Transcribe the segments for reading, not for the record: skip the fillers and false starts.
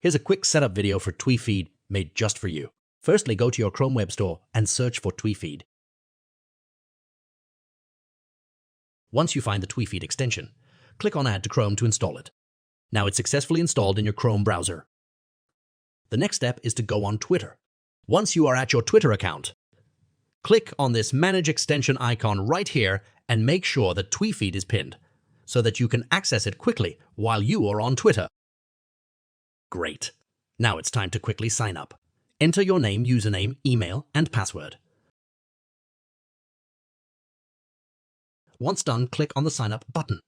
Here's a quick setup video for TweeFeed made just for you. Firstly, go to your Chrome Web Store and search for TweeFeed. Once you find the TweeFeed extension, click on Add to Chrome to install it. Now it's successfully installed in your Chrome browser. The next step is to go on Twitter. Once you are at your Twitter account, click on this Manage Extension icon right here and make sure that TweeFeed is pinned so that you can access it quickly while you are on Twitter. Great. Now it's time to quickly sign up. Enter your name, username, email, and password. Once done, click on the Sign Up button.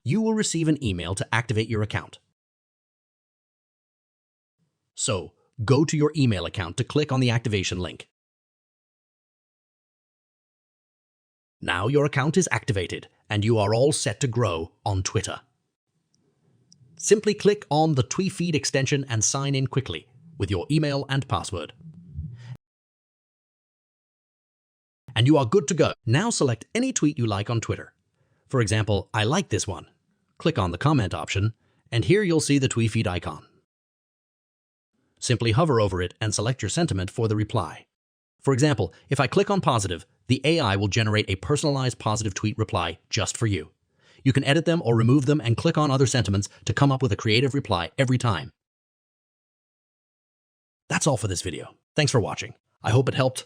You will receive an email to activate your account. So, go to your email account to click on the activation link. Now your account is activated and you are all set to grow on Twitter. Simply click on the TweeFeed extension and sign in quickly with your email and password. And you are good to go. Now select any tweet you like on Twitter. For example, I like this one. Click on the comment option, and here you'll see the TweeFeed icon. Simply hover over it and select your sentiment for the reply. For example, if I click on positive, the AI will generate a personalized positive tweet reply just for you. You can edit them or remove them and click on other sentiments to come up with a creative reply every time. That's all for this video. Thanks for watching. I hope it helped.